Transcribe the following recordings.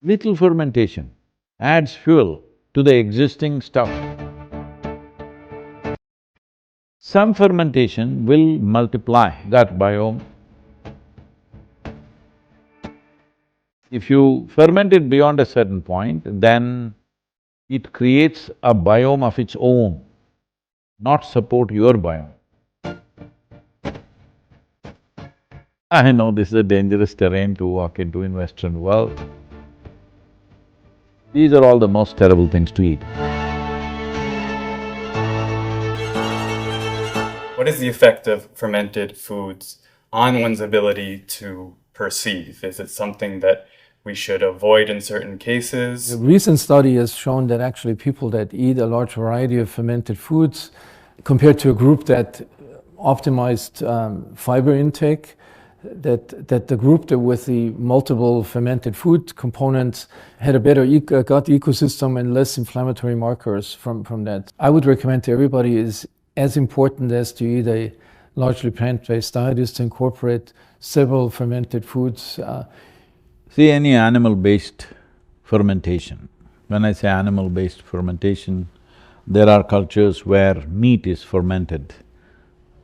Little fermentation adds fuel to the existing stuff. Some fermentation will multiply gut biome. If you ferment it beyond a certain point, then it creates a biome of its own, not support your biome. I know this is a dangerous terrain to walk into in Western world. These are all the most terrible things to eat. What is the effect of fermented foods on one's ability to perceive? Is it something that we should avoid in certain cases? A recent study has shown that actually people that eat a large variety of fermented foods compared to a group that optimized fiber intake, that the group that with the multiple fermented food components had a better gut ecosystem and less inflammatory markers from that. I would recommend to everybody is as important as to eat a largely plant-based diet is to incorporate several fermented foods. See, any animal-based fermentation, when I say animal-based fermentation, there are cultures where meat is fermented,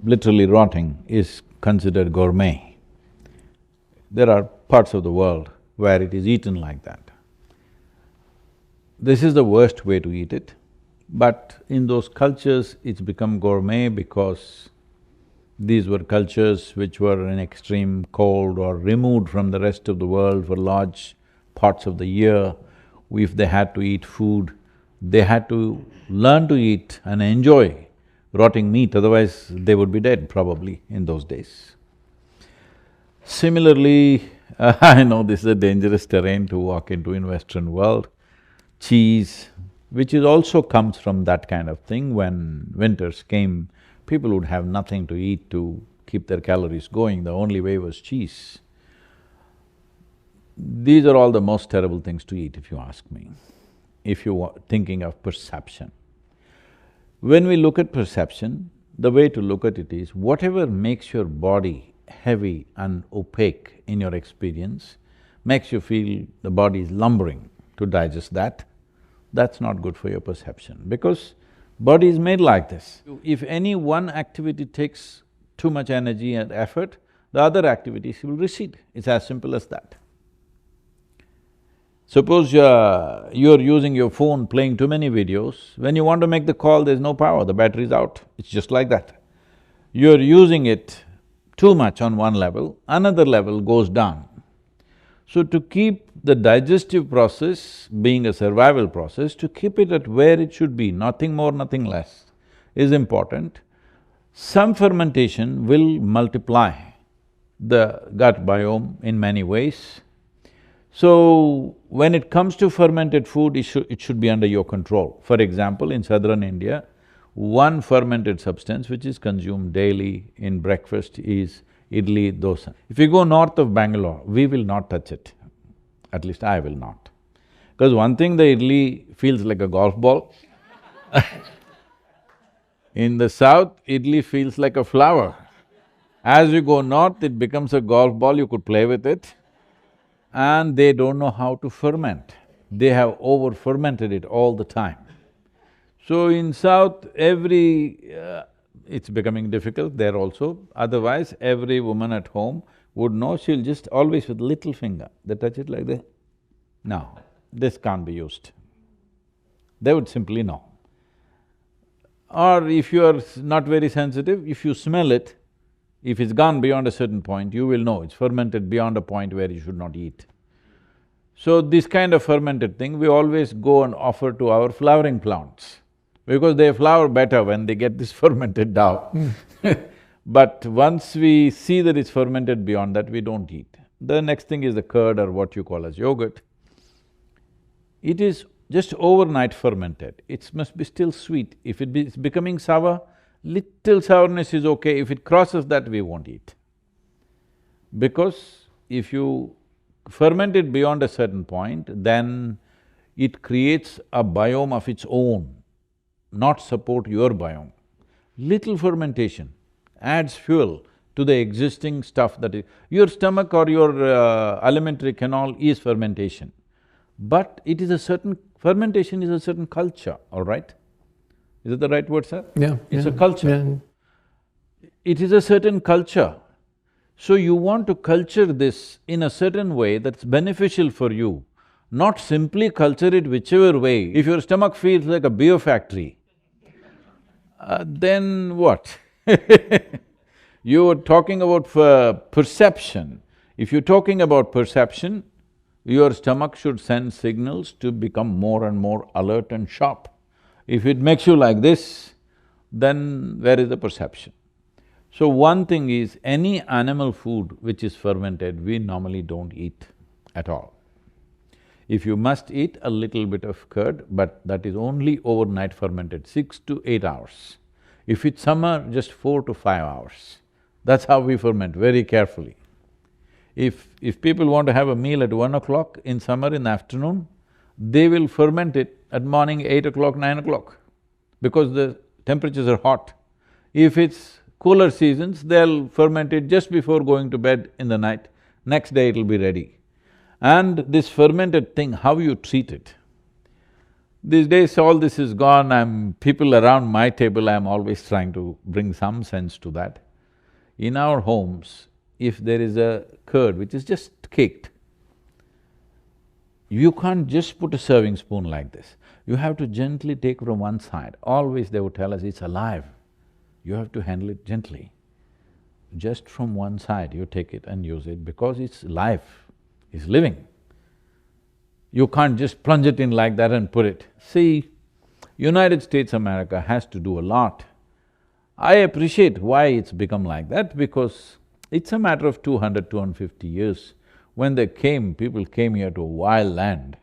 literally rotting is considered gourmet. There are parts of the world where it is eaten like that. This is the worst way to eat it, but in those cultures it's become gourmet because these were cultures which were in extreme cold or removed from the rest of the world for large parts of the year. If they had to eat food, they had to learn to eat and enjoy rotting meat, otherwise they would be dead probably in those days. Similarly, I know this is a dangerous terrain to walk into in Western world, cheese, which is also comes from that kind of thing. When winters came, people would have nothing to eat to keep their calories going, the only way was cheese. These are all the most terrible things to eat, if you ask me, if you are thinking of perception. When we look at perception, the way to look at it is, whatever makes your body heavy and opaque in your experience, makes you feel the body is lumbering to digest that, that's not good for your perception, because body is made like this. If any one activity takes too much energy and effort, the other activities will recede. It's as simple as that. Suppose you're using your phone playing too many videos, when you want to make the call, there's no power, the battery's out, it's just like that. You're using it too much on one level, another level goes down. So to keep the digestive process being a survival process, to keep it at where it should be, nothing more, nothing less, is important. Some fermentation will multiply the gut biome in many ways. So, when it comes to fermented food, it should be under your control. For example, in southern India, one fermented substance which is consumed daily in breakfast is idli, dosa. If you go north of Bangalore, we will not touch it, at least I will not. Because one thing, the idli feels like a golf ball. In the south, idli feels like a flower. As you go north, it becomes a golf ball, you could play with it. And they don't know how to ferment. They have over-fermented it all the time. So in south, it's becoming difficult there also. Otherwise, every woman at home would know, she'll just always with little finger, they touch it like this. No, this can't be used. They would simply know. Or if you are not very sensitive, if you smell it, if it's gone beyond a certain point, you will know it's fermented beyond a point where you should not eat. So this kind of fermented thing, we always go and offer to our flowering plants, because they flower better when they get this fermented dough. But once we see that it's fermented beyond that, we don't eat. The next thing is the curd or what you call as yogurt. It is just overnight fermented, it must be still sweet. If it's becoming sour, little sourness is okay, if it crosses that, we won't eat. Because if you ferment it beyond a certain point, then it creates a biome of its own, not support your biome. Little fermentation adds fuel to the existing stuff that is… Your stomach or your alimentary canal is fermentation. But it is a certain… fermentation is a certain culture, all right? Is it the right word, sir? Yeah. It's yeah, a culture. yeah. It is a certain culture. So you want to culture this in a certain way that's beneficial for you, not simply culture it whichever way. If your stomach feels like a beer factory, then what? You're talking about perception. If you're talking about perception, your stomach should send signals to become more and more alert and sharp. If it makes you like this, then where is the perception? So one thing is, any animal food which is fermented, we normally don't eat at all. If you must eat a little bit of curd, but that is only overnight fermented, 6 to 8 hours. If it's summer, just 4 to 5 hours. That's how we ferment, very carefully. If people want to have a meal at 1 o'clock in summer in the afternoon, they will ferment it at morning 8 o'clock, 9 o'clock, because the temperatures are hot. If it's cooler seasons, they'll ferment it just before going to bed in the night, next day it'll be ready. And this fermented thing, how you treat it. These days all this is gone, people around my table, I'm always trying to bring some sense to that. In our homes, if there is a curd which is just caked, you can't just put a serving spoon like this. You have to gently take from one side. Always they would tell us, it's alive. You have to handle it gently. Just from one side you take it and use it because it's life, it's living. You can't just plunge it in like that and put it. See, United States America has to do a lot. I appreciate why it's become like that, because it's a matter of 200, 250 years. When they came, people came here to a wild land.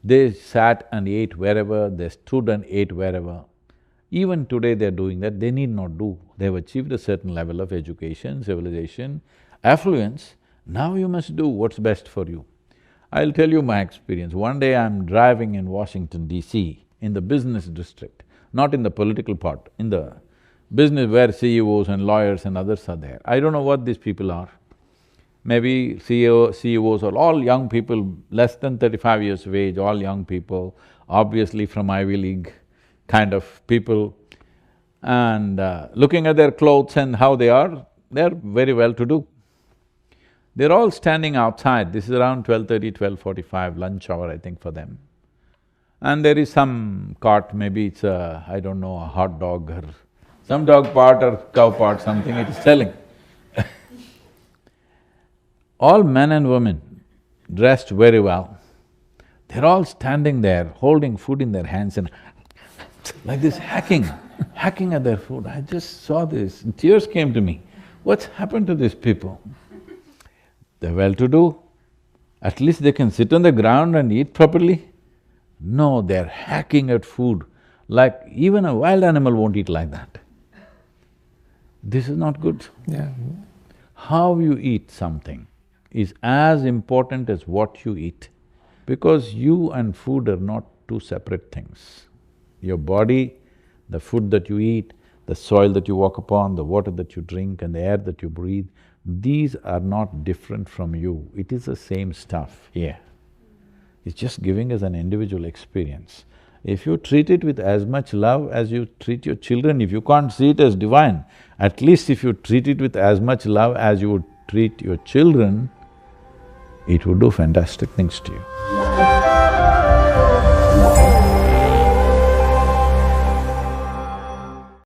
They sat and ate wherever, they stood and ate wherever. Even today they're doing that, they need not do. They've achieved a certain level of education, civilization, affluence. Now you must do what's best for you. I'll tell you my experience. One day I'm driving in Washington, D.C., in the business district, not in the political part, in the business where CEOs and lawyers and others are there. I don't know what these people are. Maybe CEOs are all young people, less than 35 years of age, all young people, obviously from Ivy League kind of people. And looking at their clothes and how they are, they're very well-to-do. They're all standing outside, this is around 12:30, 12:45, lunch hour I think for them. And there is some cart, maybe it's I don't know, a hot dog or some dog part or cow part, something it is selling. All men and women dressed very well, they're all standing there holding food in their hands and like this hacking at their food. I just saw this, tears came to me. What's happened to these people? They're well-to-do, at least they can sit on the ground and eat properly. No, they're hacking at food, like even a wild animal won't eat like that. This is not good. Yeah. How you eat something is as important as what you eat, because you and food are not two separate things. Your body, the food that you eat, the soil that you walk upon, the water that you drink and the air that you breathe, these are not different from you, it is the same stuff here. It's just giving us an individual experience. If you treat it with as much love as you treat your children, if you can't see it as divine, at least if you treat it with as much love as you would treat your children, it would do fantastic things to you.